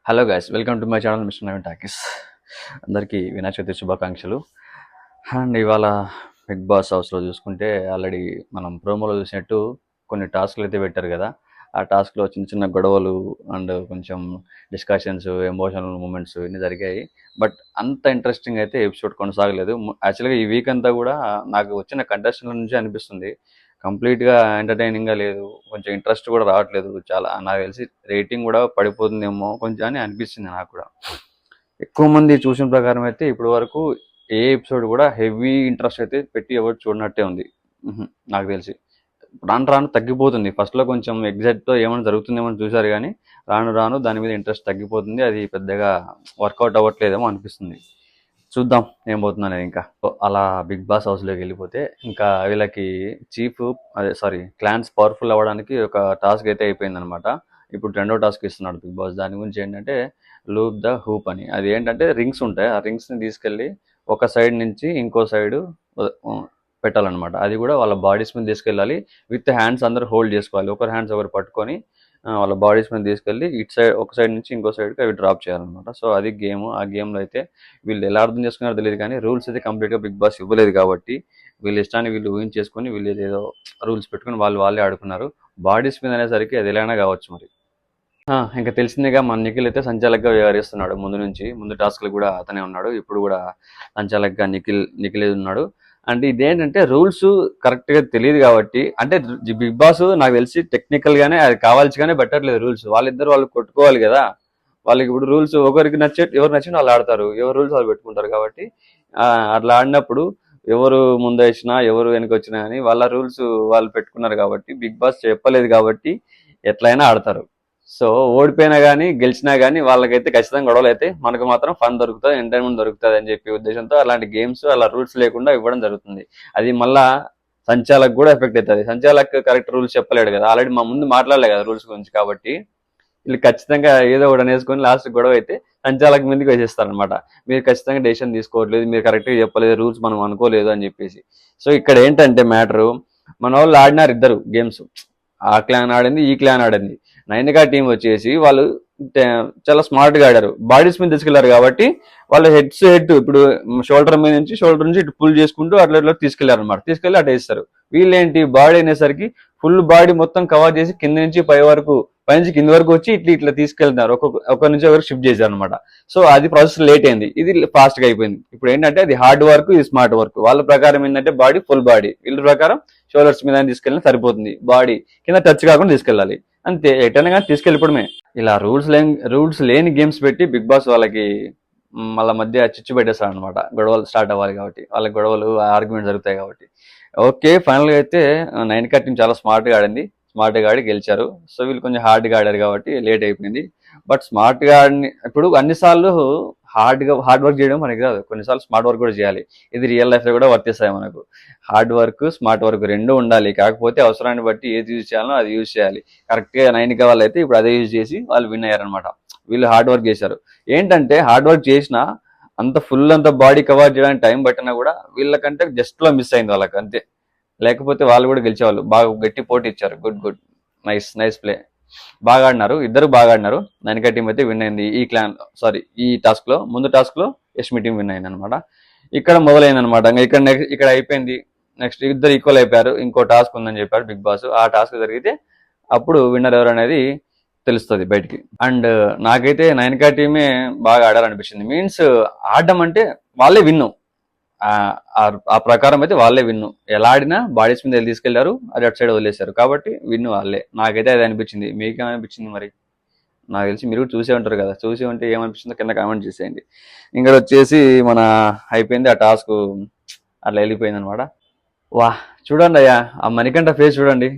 Hello guys, welcome to my channel mister Naveen talkies. అందరికీ వినాయక చవితి శుభాకాంక్షలు. And ఇవాళ బిగ్ బాస్ హౌస్లో చూసుకుంటే ఆల్రెడీ మనం ప్రోమోలో చూసినట్టు కొన్ని టాస్క్లు అయితే పెట్టారు కదా. ఆ టాస్క్లో చిన్న చిన్న గొడవలు అండ్ కొంచెం డిస్కషన్స్, ఎమోషనల్ మూమెంట్స్ ఇన్ని జరిగాయి. బట్ అంత ఇంట్రెస్టింగ్ అయితే ఎపిసోడ్ కొనసాగలేదు. యాక్చువల్గా ఈ వీక్ అంతా కూడా నాకు వచ్చిన కంటెస్టెంట్ల నుంచి అనిపిస్తుంది కంప్లీట్గా ఎంటర్టైనింగ్గా లేదు, కొంచెం ఇంట్రెస్ట్ కూడా రావట్లేదు. చాలా నాకు తెలిసి రేటింగ్ కూడా పడిపోతుందేమో కొంచెం అని అనిపిస్తుంది నాకు కూడా. ఎక్కువ మంది చూసిన ప్రకారం అయితే ఇప్పటి వరకు ఏ ఎపిసోడ్ కూడా హెవీ ఇంట్రెస్ట్ అయితే పెట్టి ఎవరు చూడనట్టే ఉంది. నాకు తెలిసి రాను రాను తగ్గిపోతుంది. ఫస్ట్లో కొంచెం ఎగ్జైట్తో ఏమైనా జరుగుతుందేమో అని చూశారు, కానీ రాను రాను దాని మీద ఇంట్రెస్ట్ తగ్గిపోతుంది. అది పెద్దగా వర్కౌట్ అవ్వట్లేదేమో అనిపిస్తుంది. చూద్దాం ఏం పోతుందనేది. ఇంకా అలా బిగ్ బాస్ హౌస్లోకి వెళ్ళిపోతే ఇంకా వీళ్ళకి క్లాన్స్ పవర్ఫుల్ అవ్వడానికి ఒక టాస్క్ అయితే అయిపోయింది అనమాట. ఇప్పుడు రెండో టాస్క్ ఇస్తున్నాడు బిగ్ బాస్. దాని గురించి ఏంటంటే లూప్ ద హూప్ అని. అది ఏంటంటే రింగ్స్ ఉంటాయి, ఆ రింగ్స్ని తీసుకెళ్ళి ఒక సైడ్ నుంచి ఇంకో సైడు పెట్టాలన్నమాట. అది కూడా వాళ్ళ బాడీస్ మీద తీసుకెళ్ళాలి. విత్ హ్యాండ్స్ అందరూ హోల్డ్ చేసుకోవాలి. ఒకరి హ్యాండ్స్ ఒకరు పట్టుకొని వాళ్ళ బాడీస్ మీద తీసుకెళ్ళి ఇటు సైడ్ ఒక సైడ్ నుంచి ఇంకో సైడ్కి అవి డ్రాప్ చేయాలన్నమాట. సో అది గేమ్. ఆ గేమ్లో అయితే వీళ్ళు ఎలా అర్థం చేసుకున్నారో తెలియదు, కానీ రూల్స్ అయితే కంప్లీట్గా బిగ్ బాస్ ఇవ్వలేదు కాబట్టి వీళ్ళ ఇష్టాన్ని వీళ్ళు ఊహించేసుకొని వీళ్ళు ఏదో రూల్స్ పెట్టుకుని వాళ్ళే ఆడుకున్నారు. బాడీస్ మీద అనేసరికి అది ఎలాగైనా కావచ్చు మరి. ఇంకా తెలిసిందేగా, మన నిఖిల్ అయితే సంచాలకుగా వ్యవహరిస్తున్నాడు. ముందు టాస్క్లు కూడా అతనే ఉన్నాడు, ఇప్పుడు కూడా సంచాలకుగా నిఖిల్ ఉన్నాడు. అంటే ఇదేంటంటే రూల్స్ కరెక్ట్గా తెలియదు కాబట్టి, అంటే బిగ్ బాస్ నాకు తెలిసి టెక్నికల్గానే అది కావాల్సిగానే పెట్టట్లేదు రూల్స్. వాళ్ళు కొట్టుకోవాలి కదా. వాళ్ళకి ఇప్పుడు రూల్స్ ఎవరు నచ్చిన వాళ్ళు ఆడతారు, ఎవరు రూల్స్ వాళ్ళు పెట్టుకుంటారు కాబట్టి అట్లా ఆడినప్పుడు ఎవరు ముందేసినా ఎవరు వెనక వచ్చినా కానీ వాళ్ళ రూల్స్ వాళ్ళు పెట్టుకున్నారు కాబట్టి బిగ్ బాస్ చెప్పలేదు కాబట్టి ఎట్లయినా ఆడతారు. సో ఓడిపోయినా కానీ గెలిచినా కానీ వాళ్ళకైతే ఖచ్చితంగా గొడవలు అయితే, మనకు మాత్రం ఫన్ దొరుకుతుంది, ఎంటర్టైన్మెంట్ దొరుకుతుంది అని చెప్పి ఉద్దేశంతో అలాంటి గేమ్స్ అలా రూల్స్ లేకుండా ఇవ్వడం జరుగుతుంది. అది మళ్ళా సంచాలకు కూడా ఎఫెక్ట్ అవుతుంది. సంచాలకు కరెక్ట్ రూల్స్ చెప్పలేడు కదా, ఆల్రెడీ మా ముందు మాట్లాడలే కదా రూల్స్ గురించి. కాబట్టి వీళ్ళు ఖచ్చితంగా ఏదో ఒకటి అనేసుకొని లాస్ట్ గొడవ అయితే సంచాలకు మీదకి వేసేస్తారనమాట. మీరు ఖచ్చితంగా డెసిషన్ తీసుకోవట్లేదు, మీరు కరెక్ట్గా చెప్పలేదు, రూల్స్ మనం అనుకోలేదు అని చెప్పేసి. సో ఇక్కడ ఏంటంటే మ్యాటరు, మన వాళ్ళు ఆడినారు ఇద్దరు గేమ్స్. ఆ క్లాన్ ఆడింది, ఈ క్లాన్ ఆడింది. నైన్కా టీం వచ్చేసి వాళ్ళు చాలా స్మార్ట్ గా ఆడారు. బాడీస్ మీద తీసుకెళ్లారు కాబట్టి వాళ్ళు హెడ్ ఇప్పుడు షోల్డర్ నుంచి ఇటు పుల్ చేసుకుంటూ అట్లా తీసుకెళ్లారు అనమాట. తీసుకెళ్లి అటు వేస్తారు. వీళ్ళేంటి బాడీ అనేసరికి ఫుల్ బాడీ మొత్తం కవర్ చేసి కింద నుంచి పై నుంచి కింద వరకు వచ్చి ఇట్లా తీసుకెళ్తున్నారు. ఒక నుంచి ఒకరు షిఫ్ట్ చేశారు అనమాట. సో అది ప్రాసెస్ లేట్ అయింది, ఇది ఫాస్ట్ గా అయిపోయింది. ఇప్పుడు ఏంటంటే అది హార్డ్ వర్క్, ఇది స్మార్ట్ వర్క్. వాళ్ళ ప్రకారం ఏంటంటే బాడీ ఫుల్ బాడీ, వీళ్ళ ప్రకారం షోల్డర్స్ మీద తీసుకెళ్ళినా సరిపోతుంది, బాడీ కింద టచ్ కాకుండా తీసుకెళ్ళాలి అంతే. ఎటైనా కానీ తీసుకెళ్ళిపోవడమే. ఇలా రూల్స్ లేని గేమ్స్ పెట్టి బిగ్ బాస్ వాళ్ళకి మళ్ళీ మధ్య చిచ్చు పెట్టేస్తాడు అనమాట. గొడవలు స్టార్ట్ అవ్వాలి కాబట్టి, వాళ్ళకి గొడవలు ఆర్గ్యుమెంట్ జరుగుతాయి కాబట్టి. ఓకే, ఫైనల్గా అయితే నైన్కా టీం చాలా స్మార్ట్గా ఆడి గెలిచారు. సో వీళ్ళు కొంచెం హార్డ్గా ఆడారు కాబట్టి లేట్ అయిపోయింది. బట్ స్మార్ట్గా ఇప్పుడు అన్నిసార్లు హార్డ్ వర్క్ చేయడం మనకి కాదు, కొన్నిసార్లు స్మార్ట్ వర్క్ కూడా చేయాలి. ఇది రియల్ లైఫ్లో కూడా వర్తిస్తాయి మనకు. హార్డ్ వర్క్, స్మార్ట్ వర్క్ రెండు ఉండాలి. కాకపోతే అవసరాన్ని బట్టి ఏది యూజ్ చేయాలో అది యూజ్ చేయాలి. కరెక్ట్గా నైన్కా వాళ్ళు అయితే ఇప్పుడు అదే యూజ్ చేసి వాళ్ళు విన్ అయ్యారనమాట. వీళ్ళు హార్డ్ వర్క్ చేశారు. ఏంటంటే హార్డ్ వర్క్ చేసినా అంత బాడీ కవర్ చేయడానికి టైం పట్టినా కూడా వీళ్ళకంటే జస్ట్ లో మిస్ అయింది వాళ్ళకి అంతే. లేకపోతే వాళ్ళు కూడా గెలిచేవాళ్ళు. బాగా గట్టి పోటీ ఇచ్చారు. Good, nice play. బాగా ఆడినారు, ఇద్దరు బాగా ఆడినారు. నైన్కా టీం అయితే విన్ అయింది ఈ టాస్క్ లో. ముందు టాస్క్ లో యష్మి టీం విన్ అయింది అనమాట. ఇక్కడ మొదలైంది అనమాట. ఇక్కడ అయిపోయింది. నెక్స్ట్ ఇద్దరు ఈక్వల్ అయిపోయారు. ఇంకో టాస్క్ ఉందని చెప్పారు బిగ్ బాస్. ఆ టాస్క్ జరిగితే అప్పుడు విన్నర్ ఎవరు అనేది తెలుస్తుంది బయటికి. అండ్ నాకైతే నైన్కా టీమే బాగా ఆడారనిపించింది. మీన్స్ ఆడడం అంటే వాళ్ళే విన్ను, ఆ ప్రకారం అయితే వాళ్ళే విన్ను. ఎలా ఆడినా బాడీస్ మీద తీసుకెళ్లారు, అది అటు సైడ్ వదిలేశారు కాబట్టి విన్ను వాళ్ళే. నాకైతే అది అనిపించింది. మీకేమనిపించింది మరి? నాకు తెలిసి మీరు కూడా చూసే ఉంటారు కదా. చూసి ఉంటే ఏమనిపించిందో కింద కామెంట్ చేసేయండి. ఇంకా వచ్చేసి మన అయిపోయింది ఆ టాస్క్, అట్లా వెళ్ళిపోయింది అనమాట. చూడండి అయ్యా, ఆ మణికంఠ ఫేస్ చూడండి.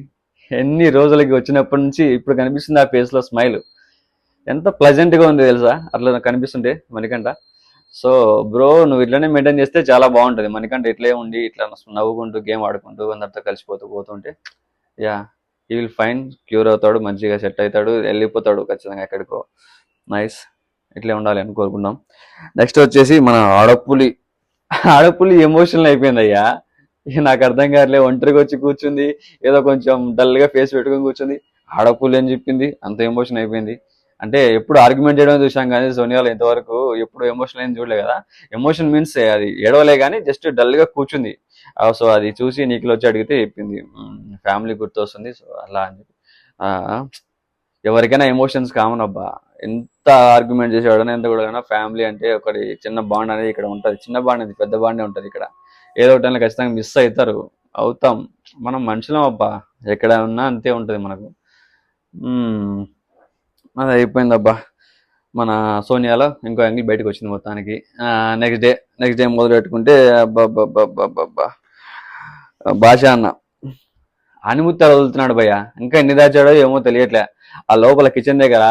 ఎన్ని రోజులకి వచ్చినప్పటి నుంచి ఇప్పుడు కనిపిస్తుంది ఆ ఫేస్ లో స్మైల్. ఎంత ప్లెజెంట్ గా ఉంది తెలుసా అట్లా కనిపిస్తుంటే మణికంఠ. సో బ్రో, నువ్వు ఇట్లనే మెయింటైన్ చేస్తే చాలా బాగుంటుంది. మణికంఠ ఇట్లే ఉండి ఇట్లా నవ్వుకుంటూ గేమ్ ఆడుకుంటూ అందరితో పోతుంటే ఈ విల్ ఫైన్, క్యూర్ అవుతాడు, మంచిగా సెట్ అవుతాడు, వెళ్ళిపోతాడు ఖచ్చితంగా ఎక్కడికో. నైస్, ఇట్లే ఉండాలి అని కోరుకుందాం. నెక్స్ట్ వచ్చేసి మన ఆడపులి ఎమోషనల్ అయిపోయింది అయ్యా. నాకు అర్థం కావట్లే. ఒంటరిగా వచ్చి కూర్చుంది, ఏదో కొంచెం డల్ గా ఫేస్ పెట్టుకొని కూర్చుంది. ఆడపులి అని చెప్పింది, అంత ఎమోషన్ అయిపోయింది. అంటే ఎప్పుడు ఆర్గ్యుమెంట్ చేయడం చూసాం కానీ సోనియాలో ఇంతవరకు ఎప్పుడు ఎమోషన్ ఏం చూడలే కదా. ఎమోషన్ మీన్స్ అది ఏడవలే కానీ జస్ట్ డల్ గా కూర్చుంది. సో అది చూసి నీకులు వచ్చి అడిగితే చెప్పింది ఫ్యామిలీ గుర్తొస్తుంది, సో అలా అని చెప్పి. ఆ, ఎవరికైనా ఎమోషన్స్ కామన్ అబ్బా. ఎంత ఆర్గ్యుమెంట్ చేసేవాడని ఎంత కూడా ఫ్యామిలీ అంటే ఒకటి చిన్న బాండ్ అనేది ఇక్కడ ఉంటుంది. చిన్న బాండ్ అనేది పెద్ద బాండే ఉంటుంది ఇక్కడ. ఏదో ఒకటి ఖచ్చితంగా మిస్ అవుతారు, అవుతాం. మనం మనుషులం అబ్బా, ఎక్కడ ఉన్నా అంతే ఉంటుంది మనకు. ఉమ్, అది అయిపోయిందబ్బా. మన సోనియాలో ఇంకో యాంగిల్ బయటకు వచ్చింది మొత్తానికి. నెక్స్ట్ డే మొదలు పెట్టుకుంటే అబ్బా భాష అన్న ఆనిముత్యాలు వదులుతున్నాడు భయ్య. ఇంకా ఎన్ని దాచాడో ఏమో తెలియట్లే. ఆ లోపల కిచెన్ దగ్గర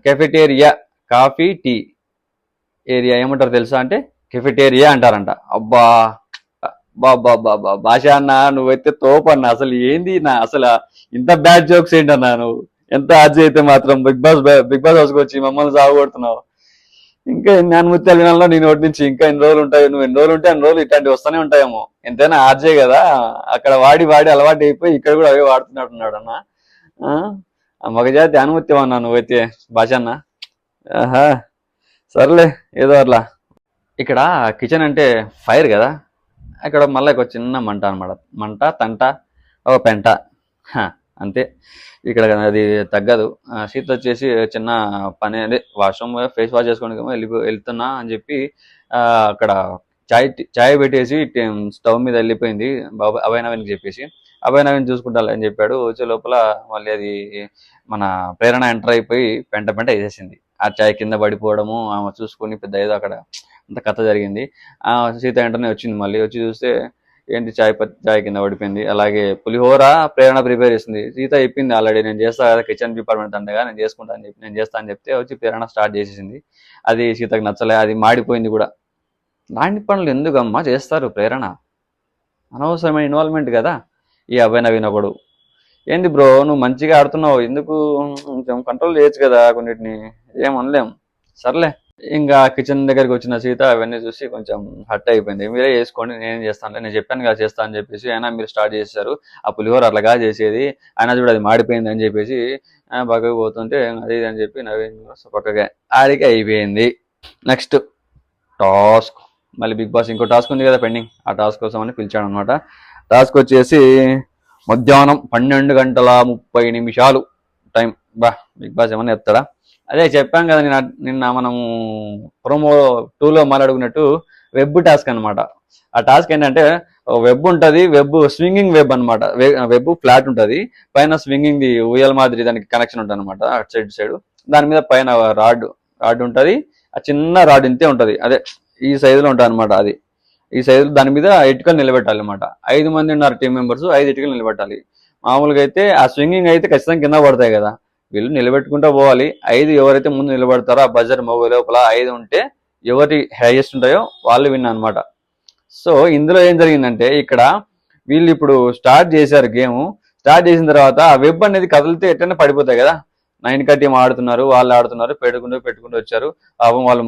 కెఫెటేరియా, కాఫీ టీ ఏరియా ఏమంటారు తెలుసా అంటే కెఫెటేరియా అంటారంట. అబ్బా బాబా బాబా భాష అన్న నువ్వైతే తోపన్నా. అసలు ఏంది నా అసలు ఇంత బ్యాడ్ జోక్స్ ఏంటన్నా నువ్వు? ఎంత ఆర్జీ అయితే మాత్రం బిగ్ బాస్ హౌస్కి వచ్చి మమ్మల్ని సాగుకొడుతున్నావు. ఇంకా ఎన్ని అనుమత్యాలు వినాలో నేను ఒకటి నుంచి ఇంకా ఎన్ని రోజులు ఉంటాయి? నువ్వు ఎన్ని రోజులు ఉంటే అన్ని రోజులు ఇట్లాంటివి వస్తూనే ఉంటాయేమో. ఎంతైనా ఆర్జే కదా, అక్కడ వాడి వాడి అలవాటు అయిపోయి ఇక్కడ కూడా అవే వాడుతున్నట్టున్నాడు అన్న. ఆ మగజాతి అనుమత్యం అన్నా నువ్వైతే భాష అన్న. ఆహా సర్లే ఏదో అట్లా. ఇక్కడ కిచెన్ అంటే ఫైర్ కదా, అక్కడ మళ్ళీ ఒక చిన్న మంట అనమాట. మంట తంట ఒక పెంట, అంతే. ఇక్కడ అది తగ్గదు. సీత వచ్చేసి చిన్న పని అదే వాష్రూమ్ ఫేస్ వాష్ చేసుకోవడానికి వెళ్తున్నా అని చెప్పి అక్కడ చాయ్ పెట్టేసి స్టవ్ మీద వెళ్ళిపోయింది అభయ నవీన్కి చెప్పేసి. అభయ నవీన్ చూసుకుంటా అని చెప్పాడు. వచ్చే లోపల మళ్ళీ అది మన ప్రేరణ ఎంటర్ అయిపోయి పెంట వేసేసింది. ఆ చాయ్ కింద పడిపోవడము ఆమె చూసుకొని పెద్ద ఏదో అక్కడ అంత కథ జరిగింది. సీత వెంటనే వచ్చింది. మళ్ళీ వచ్చి చూస్తే ఏంటి చాయ్ కింద పడిపోయింది. అలాగే పులిహోర ప్రేరణ ప్రిపేర్ చేసింది. సీత చెప్పింది ఆల్రెడీ నేను చేస్తా కదా కిచెన్ డిపార్ట్మెంట్ అంతగా, నేను చేసుకుంటా అని చెప్పి నేను చేస్తా అని చెప్తే వచ్చి ప్రేరణ స్టార్ట్ చేసేసింది. అది సీతకు నచ్చలే, అది మాడిపోయింది కూడా. లాంటి పనులు ఎందుకమ్మా చేస్తారు ప్రేరణ? అనవసరమైన ఇన్వాల్వ్మెంట్ కదా. ఈ అభయ నవీన్ ఒకడు ఏంది బ్రో నువ్వు మంచిగా ఆడుతున్నావు, ఎందుకు కొంచెం కంట్రోల్ చేయొచ్చు కదా కొన్నిటిని, ఏమనలేం. సర్లే ఇంకా కిచెన్ దగ్గరికి వచ్చిన సీత అవన్నీ చూసి కొంచెం హట్ అయిపోయింది. మీరే చేసుకోండి నేనేం చేస్తాను, నేను చెప్పాను కదా చేస్తా అని చెప్పేసి అయినా మీరు స్టార్ట్ చేశారు. ఆ పులిహోర అట్లాగా చేసేది అయినా చూడు అది మాడిపోయింది అని చెప్పేసి పక్కకు పోతుంటే అది అని చెప్పి నవీన్ పక్కగా ఆడికి అయిపోయింది. నెక్స్ట్ టాస్క్, మళ్ళీ బిగ్ బాస్ ఇంకో టాస్క్ ఉంది కదా పెండింగ్, ఆ టాస్క్ కోసం అని పిలిచాడు అనమాట. టాస్క్ వచ్చేసి మధ్యాహ్నం 12:30 టైం. బా బిగ్ బాస్ ఏమన్నా చెప్తాడా? అదే చెప్పాం కదా నిన్న మనము ప్రోమో 2లో మాట్లాడుకున్నట్టు వెబ్ టాస్క్ అనమాట. ఆ టాస్క్ ఏంటంటే వెబ్ ఉంటుంది, వెబ్ స్వింగింగ్ వెబ్ అనమాట. వెబ్ ఫ్లాట్ ఉంటుంది, పైన స్వింగింగ్ ది ఉయ్యాల మాదిరి దానికి కనెక్షన్ ఉంటుంది అనమాట అటు సైడ్. దాని మీద పైన రాడ్ ఉంటుంది. ఆ చిన్న రాడ్ ఇంతే ఉంటుంది, అదే ఈ సైజులో ఉంటుంది అనమాట. అది ఈ సైజులో దాని మీద ఇటుకలు నిలబెట్టాలి అనమాట. 5 మంది ఉన్నారు టీం మెంబర్స్, 5 ఇటుకలు నిలబెట్టాలి. మామూలుగా అయితే ఆ స్వింగింగ్ అయితే ఖచ్చితంగా కింద పడతాయి కదా, వీళ్ళు నిలబెట్టుకుంటూ పోవాలి. 5 ఎవరైతే ముందు నిలబడతారో ఆ బజర్ మోగే లోపల 5 ఉంటే ఎవరి హైయెస్ట్ ఉంటాయో వాళ్ళు విన్ అనమాట. సో ఇందులో ఏం జరిగిందంటే ఇక్కడ వీళ్ళు ఇప్పుడు స్టార్ట్ చేశారు గేమ్. స్టార్ట్ చేసిన తర్వాత ఆ వెబ్ అనేది కదిలితే ఎట్లనే పడిపోతాయి కదా. 9కా టీం ఆడుతున్నారు, వాళ్ళు ఆడుతున్నారు, పెట్టుకుంటూ వచ్చారు. పాపం వాళ్ళు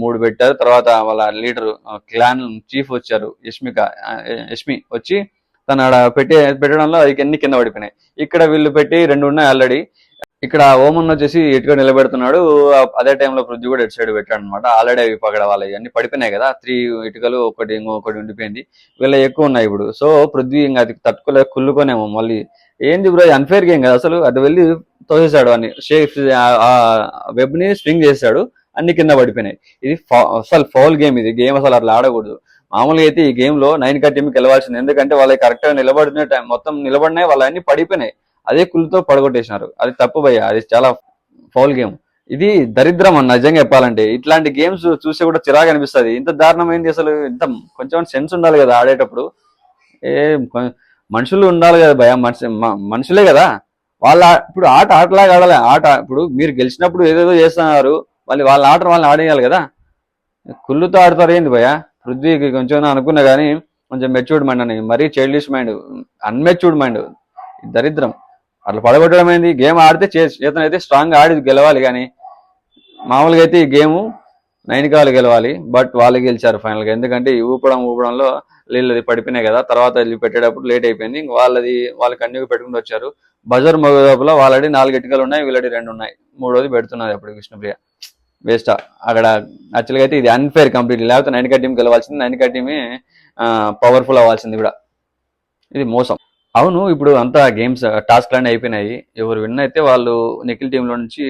3 పెట్టారు. తర్వాత వాళ్ళ లీడర్ క్లాన్ చీఫ్ వచ్చారు, యష్మి వచ్చి తను ఆడ పెట్టడంలో అది ఎన్ని కింద పడిపోయినాయి. ఇక్కడ వీళ్ళు పెట్టి 2 ఉన్నాయి ఆల్రెడీ. ఇక్కడ ఓమన్ వచ్చేసి ఇటుక నిలబెడుతున్నాడు. అదే టైంలో పృథ్వీ కూడా ఇటు సైడ్ పెట్టాడు అనమాట. ఆల్రెడీ అవి పగడ వాళ్ళవి అన్ని పడిపోయినాయి కదా, 3 ఇటుకలు ఇంకొకటి ఉండిపోయింది. వీళ్ళ ఎక్కువ ఉన్నాయి ఇప్పుడు. సో పృథ్వీ ఇంకా అది తట్టుకోలేక కుళ్ళుకోనేమో మళ్ళీ. ఏంది బ్రో అన్ఫేర్ గేమ్ కదా, అసలు అటు వెళ్ళి తోసేశాడు అని వెబ్ ని స్వింగ్ చేశాడు, అన్ని కింద పడిపోయినాయి. ఇది అసలు ఫౌల్ గేమ్, ఇది గేమ్ అసలు అట్లా ఆడకూడదు. మామూలుగా అయితే ఈ గేమ్ లో 9కా టీంకి వెళ్ళవలసింది, ఎందుకంటే వాళ్ళకి కరెక్ట్ గా నిలబడిన టైం మొత్తం నిలబడినాయి, వాళ్ళ అన్ని పడిపోయినాయి. అదే కుళ్ళతో పడగొట్టేసినారు. అది తప్పు భయ్య, అది చాలా ఫౌల్ గేమ్. ఇది దరిద్రం అన్న నిజంగా చెప్పాలంటే. ఇట్లాంటి గేమ్స్ చూస్తే కూడా చిరాగా అనిపిస్తుంది. ఇంత దారుణమైంది అసలు, ఇంత కొంచెం సెన్స్ ఉండాలి కదా ఆడేటప్పుడు. ఏ మనుషులు ఉండాలి కదా భయ, మనుషులే కదా వాళ్ళ. ఇప్పుడు ఆటలాగా ఆడాలి. ఇప్పుడు మీరు గెలిచినప్పుడు ఏదేదో చేస్తున్నారు, మళ్ళీ వాళ్ళ వాళ్ళని ఆడేయాలి కదా. కుళ్ళుతో ఆడతారు ఏంది భయ? పృథ్వీకి కొంచెం అనుకున్నా కానీ కొంచెం మెచ్యూర్డ్ మైండ్ అని, మరీ చైల్డిష్ మైండ్, అన్మెచ్యూర్డ్ మైండ్. దరిద్రం అట్లా పడగొట్టడం ఏంది? గేమ్ ఆడితే చేతనైతే స్ట్రాంగ్ ఆడి గెలవాలి. కానీ మామూలుగా అయితే ఈ గేమ్ నైన్కి వాళ్ళు గెలవాలి, బట్ వాళ్ళు గెలిచారు ఫైనల్గా. ఎందుకంటే ఈ ఊపడంలో వీళ్ళది పడిపోయినాయి కదా, తర్వాత వెళ్ళి పెట్టేటప్పుడు లేట్ అయిపోయింది. ఇంక వాళ్ళు కంటిన్యూ పెట్టుకుంటూ వచ్చారు. బజర్ మగోదపులో వాళ్ళడి 4 ఇటుకలు ఉన్నాయి, వీళ్ళడి 2 ఉన్నాయి. మూడోది పెడుతున్నారు అప్పుడు విష్ణుప్రియ. వేస్ట్ అక్కడ. యాక్చువల్గా అయితే ఇది అన్ఫేర్ కంప్లీట్. లేకపోతే నైన్కా టీం గెలవాల్సింది, నైన్కా టీమే పవర్ఫుల్ అవ్వాల్సింది కూడా. ఇది మోసం. అవును, ఇప్పుడు అంతా గేమ్స్ టాస్క్ అన్నీ అయిపోయినాయి. ఎవరు విన్ అయితే వాళ్ళు నిఖిల్ టీంలో నుంచి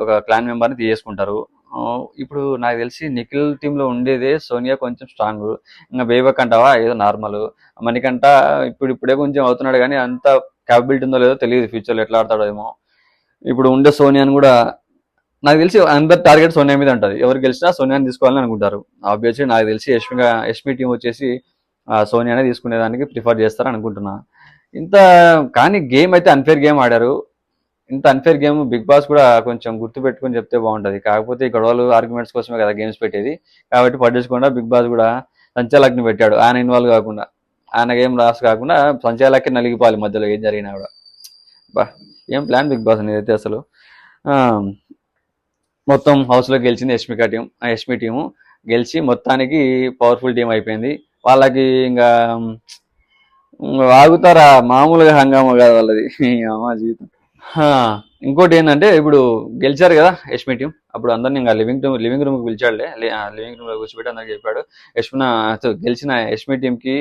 ఒక క్లాన్ మెంబర్ని తీసేసుకుంటారు. ఇప్పుడు నాకు తెలిసి నిఖిల్ టీంలో ఉండేదే సోనియా కొంచెం స్ట్రాంగ్. ఇంకా బేబక్ అంటావా ఏదో నార్మల్. మణికంట ఇప్పుడే కొంచెం అవుతున్నాడు, కానీ అంత క్యాపబిలిటీ ఉందో లేదో తెలియదు, ఫ్యూచర్లో ఎట్లా ఆడతాడో ఏమో. ఇప్పుడు ఉండే సోనియాని కూడా నాకు తెలిసి అందరు టార్గెట్ సోనియా మీద ఉంటుంది. ఎవరు గెలిచినా సోనియాని తీసుకోవాలని అనుకుంటారు. ఆబ్వియస్లీ నాకు తెలిసి యష్మి టీం వచ్చేసి సోనియానే తీసుకునేదానికి ప్రిఫర్ చేస్తారు అనుకుంటున్నా. కానీ గేమ్ అయితే అన్ఫేర్ గేమ్ ఆడారు. ఇంత అన్ఫేర్ గేమ్ బిగ్ బాస్ కూడా కొంచెం గుర్తు పెట్టుకుని చెప్తే బాగుంటుంది. కాకపోతే ఈ గొడవలు ఆర్గ్యుమెంట్స్ కోసమే కదా గేమ్స్ పెట్టేది. కాబట్టి పట్టించకుండా బిగ్ బాస్ కూడా సంచాలక్ని పెట్టాడు, ఆయన ఇన్వాల్వ్ కాకుండా. ఆయన గేమ్ లాస్ కాకుండా సంచాలక్కి నలిగిపోవాలి మధ్యలో ఏం జరిగినా కూడా. బా, ఏం ప్లాన్ బిగ్ బాస్ అనేది అయితే అసలు. మొత్తం హౌస్లో గెలిచింది యష్మి టీము గెలిచి మొత్తానికి పవర్ఫుల్ టీం అయిపోయింది. వాళ్ళకి ఇంకా ఆగుతారా, మామూలుగా హంగామా కాదు వాళ్ళది అమ్మా జీవితం. ఇంకోటి ఏంటంటే ఇప్పుడు గెలిచారు కదా యష్మి టీం, అప్పుడు అందరినీ ఇంకా లివింగ్ రూమ్కి పిలిచాడులే. లివింగ్ రూమ్లో కూర్చోబెట్టి అందరికి చెప్పాడు. గెలిచిన యష్మి టీంకి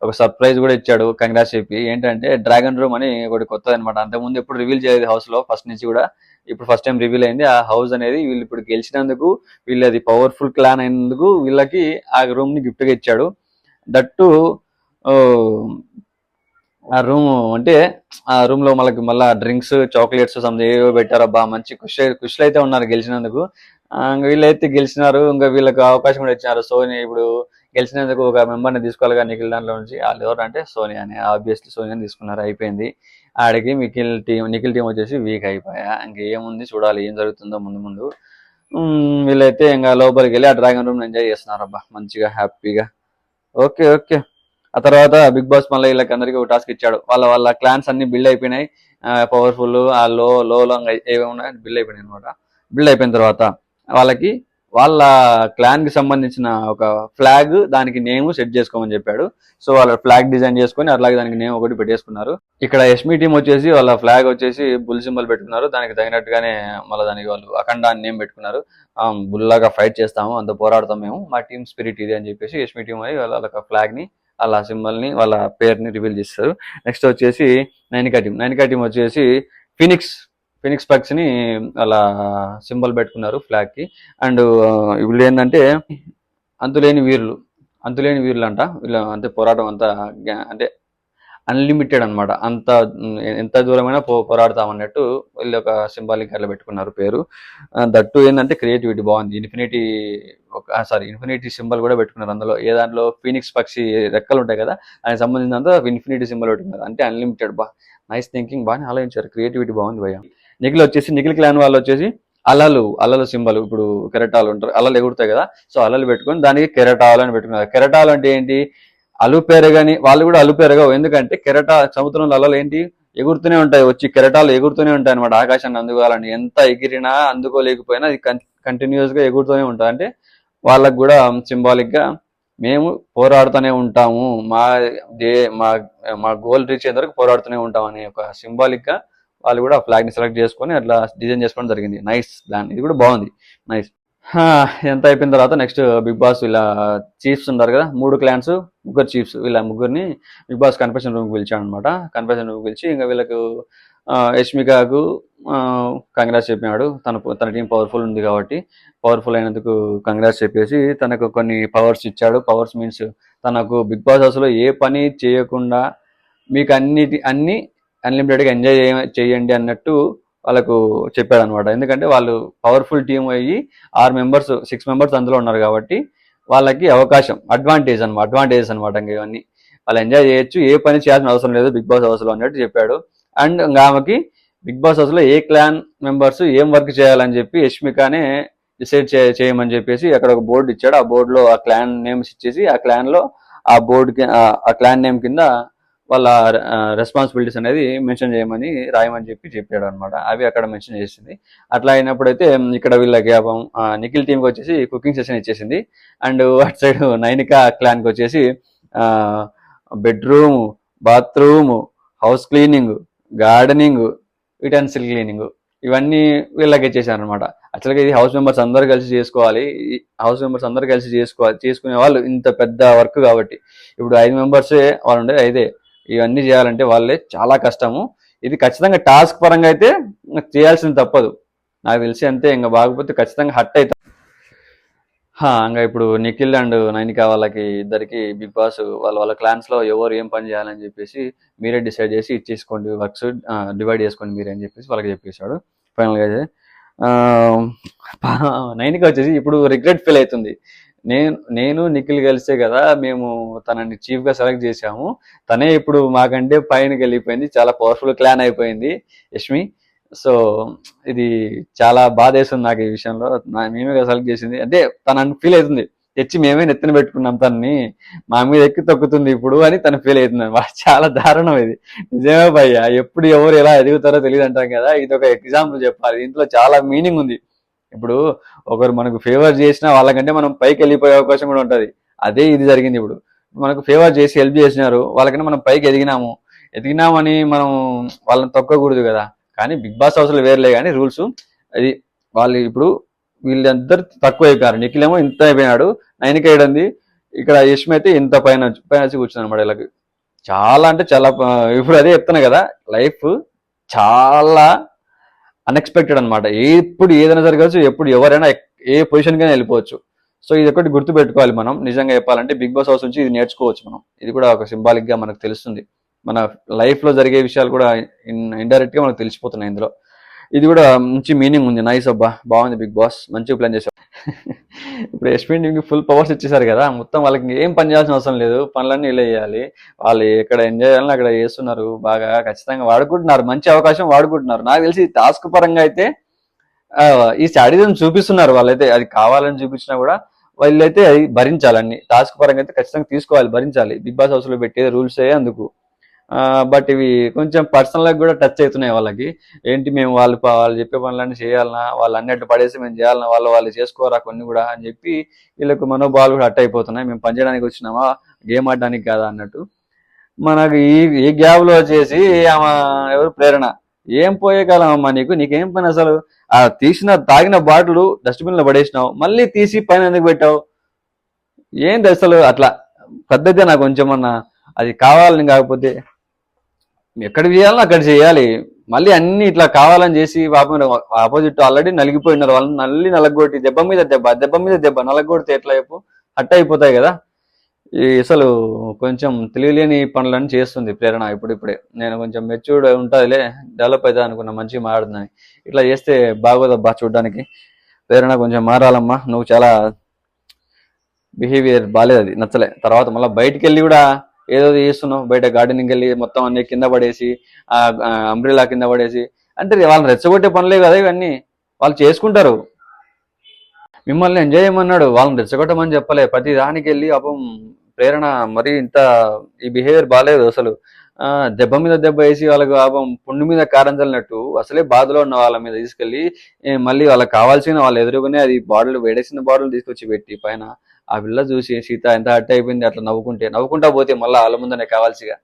ఒక సర్ప్రైజ్ కూడా ఇచ్చాడు, కంగ్రాట్స్ చెప్పి. ఏంటంటే డ్రాగన్ రూమ్ అని ఒకటి కొత్తది అనమాట. అంతకుముందు ఎప్పుడు రివీల్ చేయలేదు హౌస్లో ఫస్ట్ నుంచి కూడా. ఇప్పుడు ఫస్ట్ టైం రివీల్ అయింది ఆ హౌస్ అనేది. వీళ్ళు ఇప్పుడు గెలిచినందుకు, వీళ్ళది పవర్ఫుల్ క్లాన్ అయినందుకు వీళ్ళకి ఆ రూమ్ని గిఫ్ట్గా ఇచ్చాడు. దట్టు ఆ రూమ్ అంటే ఆ రూమ్ లో మళ్ళీ డ్రింక్స్, చాక్లెట్స్ సంథింగ్ ఏవో పెట్టారబ్బా. మంచి ఖుషులు అయితే ఉన్నారు గెలిచినందుకు. వీళ్ళైతే గెలిచినారు, ఇంకా వీళ్ళకి అవకాశం కూడా ఇచ్చినారు. సోనియా ఇప్పుడు గెలిచినందుకు ఒక మెంబర్ని తీసుకోవాలిగా నిఖిల్ దాంట్లో నుంచి. వాళ్ళు ఎవరంటే సోనియాని, ఆబ్వియస్లీ సోనియాని తీసుకున్నారు, అయిపోయింది. ఆడికి నిఖిల్ టీం వచ్చేసి వీక్ అయిపోయా. ఇంకేముంది, చూడాలి ఏం జరుగుతుందో ముందు. వీళ్ళైతే ఇంకా లోపలికి వెళ్ళి ఆ డ్రాగన్ రూమ్ ఎంజాయ్ చేస్తున్నారబ్బా మంచిగా హ్యాపీగా. ఓకే. ఆ తర్వాత బిగ్ బాస్ మళ్ళీ వీళ్ళకి అందరికీ ఒక టాస్క్ ఇచ్చాడు. వాళ్ళ క్లాన్స్ అన్ని బిల్డ్ అయిపోయినాయి. పవర్ఫుల్ ఆ లో ఏమేమి బిల్డ్ అయిపోయినాయి అనమాట. బిల్డ్ అయిపోయిన తర్వాత వాళ్ళ క్లాన్ కి సంబంధించిన ఒక ఫ్లాగ్, దానికి నేమ్ సెట్ చేసుకోమని చెప్పాడు. సో వాళ్ళ ఫ్లాగ్ డిజైన్ చేసుకొని అట్లాగే దానికి నేమ్ ఒకటి పెట్టేసుకున్నారు. ఇక్కడ యష్మి టీం వచ్చేసి వాళ్ళ ఫ్లాగ్ వచ్చేసి బుల్ సింబల్ పెట్టుకున్నారు. దానికి తగినట్టుగానే మళ్ళీ దానికి వాళ్ళు అఖండ అని నేమ్ పెట్టుకున్నారు. బుల్లాగా ఫైట్ చేస్తాము, అంత పోరాడతాం మేము, మా టీం స్పిరిట్ ఇది అని చెప్పేసి యష్మి టీం అని వాళ్ళ ఫ్లాగ్ ని, వాళ్ళ సింబల్ని, వాళ్ళ పేరుని రివీల్ చేస్తారు. నెక్స్ట్ వచ్చేసి నైనికా టీం వచ్చేసి ఫినిక్స్ పక్స్ ని అలా సింబల్ పెట్టుకున్నారు ఫ్లాగ్ కి. అండ్ వీళ్ళు ఏంటంటే అంతులేని వీరులు అంట వీళ్ళ. అంతే పోరాటం అంతా అంటే అన్లిమిటెడ్ అనమాట. అంత ఎంత దూరమైనా పోరాడతాం అన్నట్టు వీళ్ళు ఒక సింబాలిక్ అట్లా పెట్టుకున్నారు పేరు. దట్టు ఏంటంటే క్రియేటివిటీ బాగుంది. ఇన్ఫినిటీ సింబల్ కూడా పెట్టుకున్నారు అందులో. ఏ దాంట్లో ఫీనిక్స్ పక్షి రెక్కలు ఉంటాయి కదా, దానికి సంబంధించినంత ఇన్ఫినిటీ సింబల్ పెట్టుకున్నారు. అంటే అన్లిమిటెడ్. నైస్ థింకింగ్, బాగానే ఆలోచించారు, క్రియేటివిటీ బాగుంది భయ్య. నిఖిల్ క్లాన్ వాళ్ళు వచ్చేసి అలలు సింబల్. ఇప్పుడు కెరటాలు ఉంటారు, అలలు ఎగురుతాయి కదా, సో అలలు పెట్టుకొని దానికి కెరటాలు అని పెట్టుకున్నారు. కెరటాలు అంటే ఏంటి, అలుపెరగని వాళ్ళు కూడా అలుపెరగవు. ఎందుకంటే సముద్రంలో అలలు ఏంటి, ఎగురుతూనే ఉంటాయి, వచ్చి కెరటాలు ఎగురుతూనే ఉంటాయి అనమాట. ఆకాశాన్ని అందుకోవాలని ఎంత ఎగిరినా అందుకోలేకపోయినా అది కంటిన్యూస్ గా ఎగురుతూనే ఉంటాయి. అంటే వాళ్ళకు కూడా సింబాలిక్ గా మేము పోరాడుతూనే ఉంటాము, మా గోల్ రీచ్ అయ్యే వరకు పోరాడుతూనే ఉంటాం అనే ఒక సింబాలిక్ గా వాళ్ళు కూడా ఫ్లాగ్ ని సెలెక్ట్ చేసుకొని అట్లా డిజైన్ చేసుకోవడం జరిగింది. నైస్ ప్లాన్, ఇది కూడా బాగుంది, నైస్. ఎంత అయిపోయిన తర్వాత నెక్స్ట్ బిగ్ బాస్ ఇలా చీఫ్స్ ఉంటారు కదా, 3 క్లాన్స్, 3 చీఫ్స్, వీళ్ళ ముగ్గురిని బిగ్ బాస్ కన్ఫెషన్ రూమ్కి పిలిచాడు అనమాట. కన్ఫెషన్ రూమ్కి పిలిచి ఇంకా వీళ్ళకు యష్మికకు కంగ్రాట్స్ చెప్పినాడు. తన టీం పవర్ఫుల్ ఉంది కాబట్టి, పవర్ఫుల్ అయినందుకు కంగ్రాట్స్ చెప్పేసి తనకు కొన్ని పవర్స్ ఇచ్చాడు. పవర్స్ మీన్స్ తనకు బిగ్ బాస్ హౌస్లో ఏ పని చేయకుండా మీకు అన్ని అన్లిమిటెడ్గా ఎంజాయ్ చేయండి అన్నట్టు వాళ్ళకు చెప్పాడు అనమాట. ఎందుకంటే వాళ్ళు పవర్ఫుల్ టీం అయ్యి 6 మెంబర్స్ అందులో ఉన్నారు కాబట్టి వాళ్ళకి అడ్వాంటేజెస్ అనమాట. ఇంకా ఇవన్నీ వాళ్ళు ఎంజాయ్ చేయొచ్చు, ఏ పని చేయాల్సిన అవసరం లేదు బిగ్ బాస్ హౌస్లో అన్నట్టు చెప్పాడు. అండ్ ఇంకా ఆమెకి బిగ్ బాస్ హౌస్లో ఏ క్లాన్ మెంబర్స్ ఏం వర్క్ చేయాలని చెప్పి యష్మికానే డిసైడ్ చేయమని చెప్పేసి అక్కడ ఒక బోర్డు ఇచ్చాడు. ఆ బోర్డులో ఆ క్లాన్ నేమ్స్ ఇచ్చేసి ఆ క్లాన్ లో ఆ క్లాన్ నేమ్ కింద వాళ్ళ రెస్పాన్సిబిలిటీస్ అనేది మెన్షన్ చేయమని రాయమని చెప్పాడు అనమాట. అవి అక్కడ మెన్షన్ చేసింది. అట్లా అయినప్పుడైతే ఇక్కడ వీళ్ళకి నిఖిల్ టీంకి వచ్చేసి కుకింగ్ సెషన్ ఇచ్చేసింది. అండ్ అటు సైడ్ నైనికా క్లాన్కి వచ్చేసి bedroom, bathroom, house cleaning, gardening, utensil cleaning ఇవన్నీ వీళ్ళకి ఇచ్చేసారు అనమాట. యాక్చువల్గా ఇది హౌస్ మెంబర్స్ అందరు కలిసి చేసుకోవాలి. హౌస్ మెంబర్స్ అందరు కలిసి చేసుకునే వాళ్ళు ఇంత పెద్ద వర్క్ కాబట్టి. ఇప్పుడు 5 మెంబర్సే వాళ్ళు ఉండేది, అయితే ఇవన్నీ చేయాలంటే వాళ్ళే చాలా కష్టము. ఇది ఖచ్చితంగా టాస్క్ పరంగా అయితే చేయాల్సింది తప్పదు నాకు తెలిసి. అంతే, ఇంకా బాగపోతే ఖచ్చితంగా హట్ అవుతాం. ఇంకా ఇప్పుడు నిఖిల్ అండ్ నైనికా వాళ్ళకి ఇద్దరికి బిగ్ బాస్ వాళ్ళ క్లాన్స్ లో ఎవరు ఏం పని చేయాలని చెప్పేసి మీరే డిసైడ్ చేసి ఇచ్చేసుకోండి, వర్క్స్ డివైడ్ చేసుకోండి మీరే అని చెప్పేసి వాళ్ళకి చెప్పేశాడు. ఫైనల్గా అయితే నైనికా వచ్చేసి ఇప్పుడు రిగ్రెట్ ఫీల్ అవుతుంది. నేను నిఖిల్ కలిసే కదా మేము తనని చీఫ్ గా సెలెక్ట్ చేశాము, తనే ఇప్పుడు మాకంటే పైనకి వెళ్ళిపోయింది, చాలా పవర్ఫుల్ క్లాన్ అయిపోయింది యష్మి. సో ఇది చాలా బాధేస్తుంది నాకు ఈ విషయంలో. మేమే సెలెక్ట్ చేసింది అంటే తనని ఫీల్ అవుతుంది, తెచ్చి మేమే నెత్తిన పెట్టుకున్నాం తనని, మా మీద ఎక్కి తొక్కుతుంది ఇప్పుడు అని తను ఫీల్ అవుతుంది. చాలా దారుణం ఇది, నిజమే భయ్య. ఎప్పుడు ఎవరు ఎలా ఎదుగుతారో తెలియదు అంటాం కదా, ఇది ఒక ఎగ్జాంపుల్ చెప్పాలి. దీంట్లో చాలా మీనింగ్ ఉంది. ఇప్పుడు ఒకరు మనకు ఫేవర్ చేసినా వాళ్ళకంటే మనం పైకి వెళ్ళిపోయే అవకాశం కూడా ఉంటుంది. అదే ఇది జరిగింది. ఇప్పుడు మనకు ఫేవర్ చేసి హెల్ప్ చేసినారు, వాళ్ళకంటే మనం పైకి ఎదిగినామని మనం వాళ్ళని తొక్కకూడదు కదా. కానీ బిగ్ బాస్ హౌస్లో వేర్లే కానీ రూల్స్ అది. వాళ్ళు ఇప్పుడు వీళ్ళందరూ తక్కువ అయిపోయారు. నిఖిల్ ఏమో ఇంత అయిపోయినాడు, 9 వేయడంది. ఇక్కడ యష్మి అయితే ఇంత పైన వచ్చి కూర్చున్నాను అనమాట. వీళ్ళకి చాలా అంటే చాలా, ఇప్పుడు అదే చెప్తున్నా కదా, లైఫ్ చాలా అన్ఎక్స్పెక్టెడ్ అనమాట. ఎప్పుడు ఏదైనా జరగవచ్చు, ఎప్పుడు ఎవరైనా ఏ పొజిషన్ కైనా వెళ్ళిపోవచ్చు. సో ఇది ఒకటి గుర్తు పెట్టుకోవాలి మనం. నిజంగా చెప్పాలంటే బిగ్ బాస్ హౌస్ నుంచి ఇది నేర్చుకోవచ్చు మనం. ఇది కూడా ఒక సింబాలిక్ గా మనకు తెలుస్తుంది. మన లైఫ్ లో జరిగే విషయాలు కూడా ఇండైరెక్ట్ గా మనకు తెలిసిపోతున్నాయి ఇందులో. ఇది కూడా మంచి మీనింగ్ ఉంది. నైస్ అబ్బా, బాగుంది బిగ్ బాస్, మంచిగా ప్లాన్ చేశారు. ఇప్పుడు యశ్విన్ టీంకి ఫుల్ పవర్స్ ఇచ్చేసారు కదా, మొత్తం వాళ్ళకి ఏం పని చేయాల్సిన అవసరం లేదు, పనులన్నీ ఇలా చేయాలి. వాళ్ళు ఎక్కడ ఎంజాయ్ చేయాలని అక్కడ చేస్తున్నారు, బాగా ఖచ్చితంగా వాడుకుంటున్నారు, మంచి అవకాశం వాడుకుంటున్నారు. నాకు తెలిసి టాస్క్ పరంగా అయితే ఈ శాడిజం చూపిస్తున్నారు వాళ్ళైతే. అది కావాలని చూపించినా కూడా వాళ్ళైతే అది భరించాలి. టాస్క్ పరంగా అయితే ఖచ్చితంగా తీసుకోవాలి, భరించాలి. బిగ్ బాస్ హౌస్ లో పెట్టేది రూల్స్ అందుకు. బట్ ఇవి కొంచెం పర్సనల్ గా కూడా టచ్ అవుతున్నాయి వాళ్ళకి. ఏంటి మేము వాళ్ళు చెప్పే పనులన్నీ చేయాలన్నా, వాళ్ళు అన్నట్టు పడేసి మేము చేయాలన్నా, వాళ్ళు చేసుకోరా కొన్ని కూడా అని చెప్పి వీళ్ళకు మనోభావాలు కూడా అట్ అయిపోతున్నాయి. మేము పనిచేయడానికి వచ్చినామా, గేమ్ ఆడడానికి కాదా అన్నట్టు. మనకు ఈ గ్యాప్ లో వచ్చేసి ఆమె ఎవరు ప్రేరణ, ఏం పోయే కాలం అమ్మా నీకేం పని అసలు? ఆ తాగిన బాటిల్ డస్ట్బిన్ లో పడేసినావు, మళ్ళీ తీసి పైన ఎందుకు పెట్టావు? ఏంటి అసలు? అట్లా పద్ధతి నాకు కొంచెం అన్నా అది కావాలని, కాకపోతే ఎక్కడ చేయాలో అక్కడ చేయాలి. మళ్ళీ అన్ని ఇట్లా కావాలని చేసి పాపం ఆపోజిట్ ఆల్రెడీ నలిగిపోయినారు, వాళ్ళని నలగొట్టి దెబ్బ మీద దెబ్బ నలగొడితే ఎట్లా చెప్పు, అట్ట అయిపోతాయి కదా. అసలు కొంచెం తెలియలేని పనులను చేస్తుంది ప్రేరణ ఇప్పుడిప్పుడే. నేను కొంచెం మెచ్యూర్డ్ ఉంటుందిలే, డెవలప్ అవుతా అనుకున్నా, మంచిగా మారుతుందని. ఇట్లా చేస్తే బాగోదబ్బా చూడడానికి. ప్రేరణ కొంచెం మారాలమ్మా, నువ్వు చాలా బిహేవియర్ బాగాలేదు, అది నచ్చలే. తర్వాత మళ్ళీ బయటికి వెళ్ళి కూడా ఏదో చేస్తున్నావు, బయట గార్డెనింగ్ వెళ్ళి మొత్తం అన్ని కింద పడేసి, ఆ అంబ్రిలా కింద పడేసి, అంటే వాళ్ళని రెచ్చగొట్టే పనులే కదా ఇవన్నీ, వాళ్ళు చేసుకుంటారు. మిమ్మల్ని ఎంజాయ్ చేయమన్నాడు, వాళ్ళని రెచ్చగొట్టమని చెప్పలే. ప్రతి దానికి వెళ్ళి పాపం ప్రేరణ మరి ఇంత ఈ బిహేవియర్ బాగాలేదు అసలు. దెబ్బ మీద దెబ్బ వేసి వాళ్ళకు పాపం పుండు మీద కారం చల్లినట్టు అసలే బాధలో ఉన్న వాళ్ళ మీద తీసుకెళ్లి మళ్ళీ వాళ్ళకి కావాల్సిన వాళ్ళు ఎదురుగానే అది బాటిల్ వేడేసిన బాటిల్ తీసుకొచ్చి పెట్టి పైన ఆ పిల్ల చూసి సీత ఎంత హట్ అయిపోయింది అట్లా నవ్వుకుంటా పోతే మళ్ళీ వాళ్ళ ముందనే కావాల్సిగా.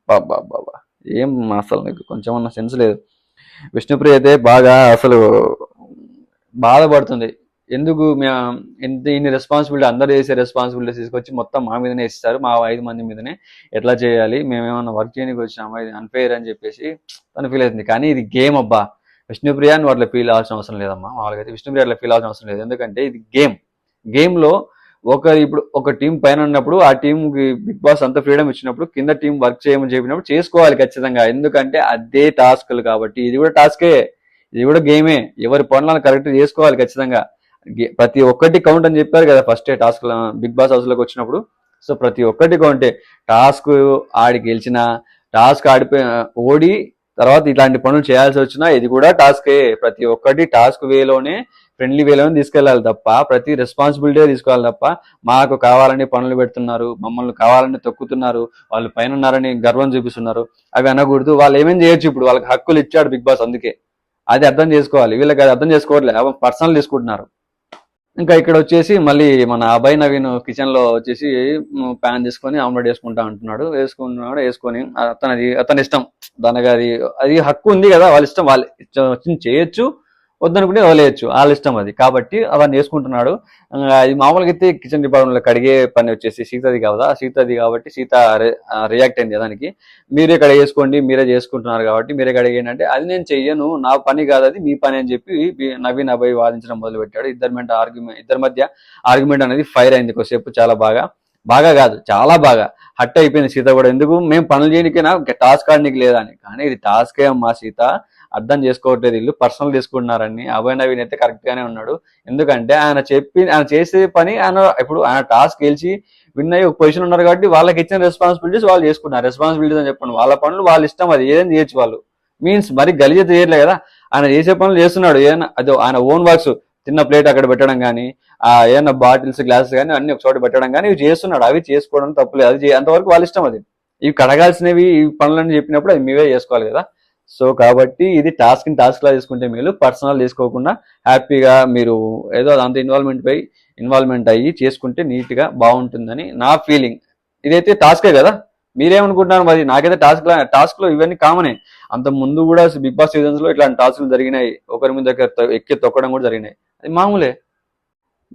బాబా ఏం అసలు నీకు కొంచెం అన్న సెన్స్ లేదు. విష్ణుప్రియ అయితే బాగా అసలు బాధపడుతుంది. ఎందుకు ఇన్ని రెస్పాన్సిబిలిటీ, అందరూ చేసే రెస్పాన్సిబిలిటీ తీసుకొచ్చి మొత్తం మా మీదనే ఇస్తారు, మా 5 మంది మీదనే ఎట్లా చేయాలి, మేమేమన్నా వర్క్ చేయడానికి వచ్చినామా, ఇది అన్ఫెయిర్ అని చెప్పేసి తను ఫీల్ అవుతుంది. కానీ ఇది గేమ్ అబ్బా, విష్ణుప్రియ నువ్వు అట్లా ఫీల్ అవ్వాల్సిన అవసరం లేదమ్మా. వాళ్ళకైతే విష్ణుప్రియ అట్లా ఫీల్ అవ్వాల్సిన అవసరం లేదు. ఎందుకంటే ఇది గేమ్లో ఇప్పుడు ఒక టీం పైన ఉన్నప్పుడు ఆ టీంకి బిగ్ బాస్ అంత ఫ్రీడమ్ ఇచ్చినప్పుడు కింద టీం వర్క్ చేయమని చెప్పినప్పుడు చేసుకోవాలి ఖచ్చితంగా. ఎందుకంటే అదే టాస్క్లు కాబట్టి ఇది కూడా టాస్కే, ఇది కూడా గేమే. ఎవరి పనులను కరెక్ట్ చేసుకోవాలి ఖచ్చితంగా. ప్రతి ఒక్కటి కౌంట్ అని చెప్పారు కదా first task Bigg Boss house లోకి వచ్చినప్పుడు. సో ప్రతి ఒక్కటి కౌంటే. టాస్క్ ఆడి గెలిచిన, టాస్క్ ఓడి తర్వాత ఇట్లాంటి పనులు చేయాల్సి వచ్చినా ఇది కూడా టాస్కే. ప్రతి ఒక్కటి టాస్క్ వేలోనే, ఫ్రెండ్లీ వేలోనే తీసుకెళ్ళాలి తప్ప, ప్రతి రెస్పాన్సిబిలిటీ తీసుకోవాలి తప్ప, మాకు కావాలని పనులు పెడుతున్నారు, మమ్మల్ని కావాలని తొక్కుతున్నారు, వాళ్ళు పైన ఉన్నారని గర్వం చూపిస్తున్నారు, అవి అనకూడదు. వాళ్ళు ఏమేం చేయొచ్చు, ఇప్పుడు వాళ్ళకి హక్కులు ఇచ్చాడు బిగ్ బాస్, అందుకే అది అర్థం చేసుకోవాలి. వీళ్ళకి అది అర్థం చేసుకోవట్లేదు, పర్సనల్ తీసుకుంటున్నారు. ఇంకా ఇక్కడ వచ్చేసి మళ్ళీ మన అభయ్ నవీన్ కిచెన్ లో వచ్చేసి ప్యాన్ తీసుకొని ఆమ్లెట్ వేసుకుంటా అంటున్నాడు. వేసుకొని అతని ఇష్టం, దానికి అది హక్కు ఉంది కదా, వాళ్ళ ఇష్టం, వాళ్ళు వచ్చింది చేయొచ్చు, వద్దనుకుంటే వదిలేయచ్చు, వాళ్ళ ఇష్టం అది. కాబట్టి అవన్నీ వేసుకుంటున్నాడు. ఇది మామూలుగా అయితే కిచెన్ డిపార్ట్మెంట్ లో కడిగే పని వచ్చేసి సీతది కదా, సీతది కాబట్టి సీత రియాక్ట్ అయింది దానికి. మీరే ఇక్కడ వేసుకోండి, మీరే చేసుకుంటున్నారు కాబట్టి మీరే కడిగేయండి అంటే, అది నేను చెయ్యను, నా పని కాదు, అది మీ పని అని చెప్పి నవీన్ అభయ్ వాదించడం మొదలు పెట్టాడు. ఇద్దరి మధ్య ఆర్గ్యుమెంట్ అనేది ఫైర్ అయింది కొద్దిసేపు. చాలా బాగా కాదు, చాలా బాగా హట్ అయిపోయింది సీత కూడా. ఎందుకు మేము పనులు చేయడానికైనా టాస్క్ ఆడడానికి లేదా అని. కానీ ఇది టాస్కే అమ్మా సీత, అర్థం చేసుకోవట్లేదు, ఇల్లు పర్సనల్ తీసుకుంటున్నారని. అభయ్ నవీన్ అయితే కరెక్ట్ గానే ఉన్నాడు. ఎందుకంటే ఆయన చేసే పని, ఇప్పుడు ఆయన టాస్క్ గెలిచి విన్ అయ్యి ఒక పొజిషన్ ఉన్నారు కాబట్టి వాళ్ళకి ఇచ్చిన రెస్పాన్సిబిలిటీస్ వాళ్ళు చేసుకున్నారు. రెస్పాన్సిబిలిటీస్ అని చెప్పండి, వాళ్ళ పనులు వాళ్ళ ఇష్టం, అది ఏదైనా చేయొచ్చు వాళ్ళు. మీన్స్ మరి గలీజ చేయట్లేదు కదా, ఆయన చేసే పనులు చేస్తున్నాడు. ఏదైనా అది ఆయన ఓన్ వర్క్స్, తిన్న ప్లేట్ అక్కడ పెట్టడం కానీ, ఏదైనా బాటిల్స్ గ్లాసెస్ కానీ అన్ని ఒక చోట పెట్టడం కానీ ఇవి చేస్తున్నాడు. అవి చేసుకోవడం తప్పులేదు, అది అంతవరకు వాళ్ళ ఇష్టం. అది ఇవి కడగాల్సినవి ఈ పనులని చెప్పినప్పుడు అది మీవే చేసుకోవాలి కదా. సో కాబట్టి ఇది టాస్క్ లా తీసుకుంటే మీరు పర్సనల్ తీసుకోకుండా హ్యాపీగా మీరు ఏదో దాంతో ఇన్వాల్వ్మెంట్ అయ్యి చేసుకుంటే నీట్ గా బాగుంటుందని నా ఫీలింగ్. ఇదైతే టాస్కే కదా, మీరేమనుకుంటున్నారు మరి? నాకైతే టాస్క్ లో ఇవన్నీ కామనే. అంత ముందు కూడా బిగ్ బాస్ సీజన్స్ లో ఇట్లాంటి టాస్క్లు జరిగినాయి, ఒకరి మీద ఎక్కి తొక్కడం కూడా జరిగినాయి, అది మామూలే.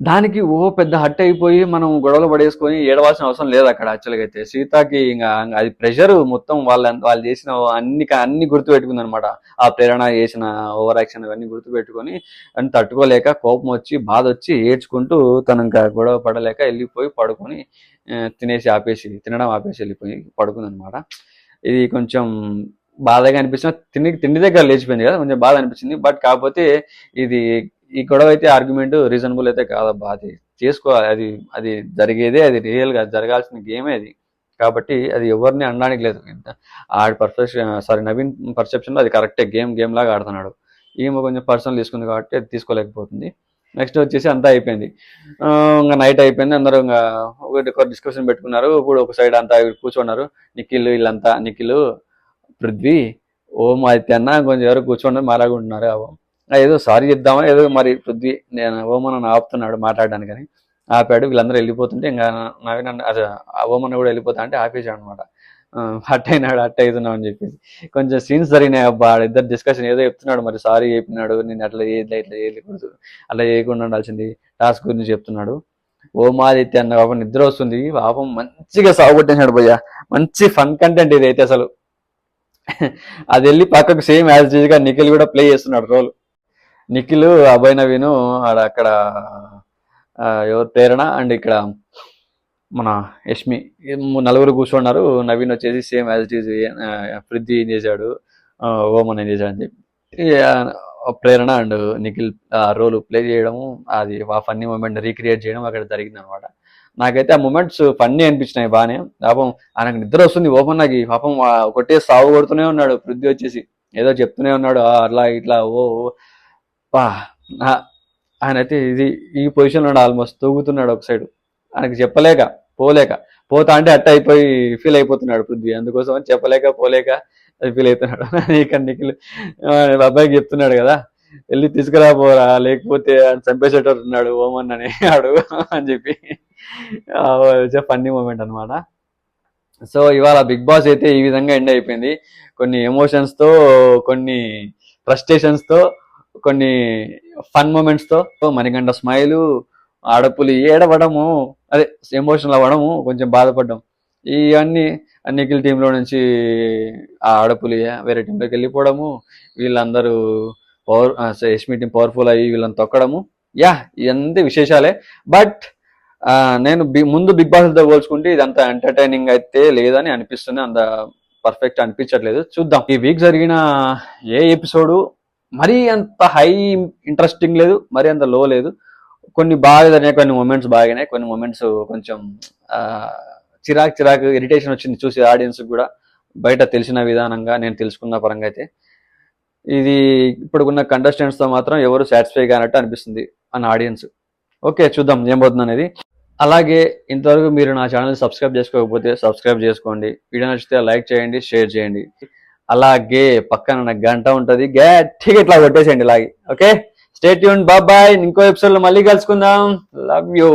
దానికి పెద్ద హట్ అయిపోయి మనం గొడవలు పడేసుకొని ఏడవాల్సిన అవసరం లేదు అక్కడ. యాక్చువల్గా అయితే సీతకి ఇంకా అది ప్రెషర్ మొత్తం వాళ్ళు చేసిన అన్ని గుర్తు పెట్టుకుంది అనమాట. ఆ ప్రేరణ చేసిన ఓవర్ యాక్షన్ అవన్నీ గుర్తు పెట్టుకొని అని తట్టుకోలేక కోపం వచ్చి బాధ వచ్చి ఏడ్చుకుంటూ తను ఇంకా గొడవ పడలేక వెళ్ళిపోయి పడుకొని తినడం ఆపేసి వెళ్ళిపోయి పడుకుంది అనమాట. ఇది కొంచెం బాధగా అనిపించిన, తిండి దగ్గర లేచిపోయింది కదా, కొంచెం బాధ అనిపించింది. బట్ కాకపోతే ఇది ఈ గొడవ అయితే ఆర్గ్యుమెంట్ రీజనబుల్ అయితే కాదబ్బా, అది చేసుకోవాలి, అది జరిగేదే, అది రియల్ గా జరగాల్సిన గేమే అది. కాబట్టి అది ఎవరిని అనడానికి లేదు. నవీన్ పర్సెప్షన్ లో అది కరెక్టే, గేమ్ లాగా ఆడుతున్నాడు. ఈమె కొంచెం పర్సనల్ తీసుకుంది కాబట్టి అది తీసుకోలేకపోతుంది. నెక్స్ట్ వచ్చేసి అంతా అయిపోయింది, ఇంకా నైట్ అయిపోయింది, అందరూ ఇంకా ఒక డిస్కషన్ పెట్టుకున్నారు. ఇప్పుడు ఒక సైడ్ అంతా కూర్చున్నారు, నిఖిల్, పృథ్వీ, ఓం ఆదిత్య అన్న కొంచెం ఎవరు కూర్చోండి మాట్లాడుకుంటున్నారు. ఏదో సారీ చెప్దామని ఏదో మరి పృథ్వీ ఓమన్ ఆపుతున్నాడు మాట్లాడడానికి అని ఆపాడు. వీళ్ళందరూ వెళ్ళిపోతుంటే ఇంకా నవీన్ ఓమన్ కూడా వెళ్ళిపోతా అంటే ఆపేసాడు అనమాట. హట్ అవుతున్నావు అని చెప్పేసి కొంచెం సీన్స్ జరిగినాయి అబ్బా. ఇద్దరు డిస్కషన్ ఏదో చెప్తున్నాడు, మరి సారీ చెప్పినాడు, నేను ఇట్లా చేయకూడదు, అట్లా చేయకుండా ఉండాల్సింది, టాస్క్ గురించి చెప్తున్నాడు. ఓమాదిత్య అన్న పాపం నిద్ర వస్తుంది, పాపం మంచిగా సాగుకొట్టేసాడు భయ్య. మంచి ఫన్ కంటెంట్ ఇది అయితే అసలు. అది వెళ్ళి పక్కకు సేమ్ యాజ్ గా నిఖిల్ కూడా ప్లే చేస్తున్నాడు రోల్. నిఖిల్, అభయ్ నవీన్ అక్కడ ఎవరు ప్రేరణ అండ్ ఇక్కడ మన యష్మి, నలుగురు కూర్చున్నారు. నవీన్ వచ్చేసి same as it is Prithvi ఏం చేశాడు, ఓమన్ ఏం చేశాడు అని చెప్పి ప్రేరణ అండ్ నిఖిల్ రోల్ ప్లే చేయడము, అది ఆ ఫన్నీ మూమెంట్ రీక్రియేట్ చేయడం అక్కడ జరిగింది అనమాట. నాకైతే ఆ మూమెంట్స్ ఫన్నీ అనిపించినాయి బాగానే. పాపం ఆయనకు నిద్ర వస్తుంది ఓపెన్ నాకు, పాపం ఒకటే సాగు కొడుతూనే ఉన్నాడు. పృథ్వీ వచ్చేసి ఏదో చెప్తూనే ఉన్నాడు, అట్లా ఇట్లా ఆయన అయితే ఈ పొజిషన్లో ఉన్నాడు, ఆల్మోస్ట్ తూగుతున్నాడు ఒక సైడ్. ఆయనకి పోతా అంటే అట్ట అయిపోయి ఫీల్ అయిపోతున్నాడు పృథ్వీ. అందుకోసం అని పోలేక అది ఫీల్ అవుతున్నాడు. ఇక్కడ నిఖిల్ అబ్బాయికి చెప్తున్నాడు కదా, వెళ్ళి తీసుకురాపోరా లేకపోతే చంపేసేటట్టు ఉన్నాడు ఓమన్ అని అని చెప్పి ఫన్నీ మూమెంట్ అనమాట. సో ఇవాళ బిగ్ బాస్ అయితే ఈ విధంగా ఎండ్ అయిపోయింది. కొన్ని ఎమోషన్స్తో, కొన్ని ఫ్రస్ట్రేషన్స్తో, కొన్ని ఫన్ మూమెంట్స్తో. మణికంఠ స్మైలు, ఆడపులి ఏడవడము, అదే ఎమోషనల్ అవ్వడము, కొంచెం బాధపడ్డం, ఇవన్నీ నిఖిల్ టీంలో నుంచి ఆ ఆడపులి వేరే టీంలోకి వెళ్ళిపోవడము, వీళ్ళందరూ యష్మి టీం పవర్ఫుల్ అయ్యి వీళ్ళని తొక్కడము, ఇవన్నీ విశేషాలే. బట్ నేను ముందు బిగ్ బాస్తో పోల్చుకుంటే ఇదంతా ఎంటర్టైనింగ్ అయితే లేదని అనిపిస్తుంది, అంత పర్ఫెక్ట్ అనిపించట్లేదు. చూద్దాం. ఈ వీక్ జరిగిన ఏ ఎపిసోడు మరీ అంత హై ఇంట్రెస్టింగ్ లేదు, మరీ అంత లో లేదు. కొన్ని బాగా జరిగినాయి, కొన్ని మూమెంట్స్ బాగానే, కొన్ని మూమెంట్స్ కొంచెం చిరాకు ఇరిటేషన్ వచ్చింది చూసి ఆడియన్స్ కూడా. బయట తెలిసిన విధానంగా నేను తెలుసుకున్న పరంగా అయితే ఇది ఇప్పుడున్న కంటెస్టెంట్స్తో మాత్రం ఎవరు సాటిస్ఫై కానట్టు అనిపిస్తుంది మన ఆడియన్స్. ఓకే, చూద్దాం ఏం పోతుంది అనేది. అలాగే ఇంతవరకు మీరు నా ఛానల్ సబ్స్క్రైబ్ చేసుకోకపోతే సబ్స్క్రైబ్ చేసుకోండి. వీడియో నచ్చితే లైక్ చేయండి, షేర్ చేయండి. అలాగే పక్కన గంట ఉంటుంది, గట్టిగా ఇట్లా కొట్టేసేయండి ఇలాగే. Okay, stay tune, bye. ఇంకో ఎపిసోడ్లో మళ్ళీ కలుసుకుందాం. Love you.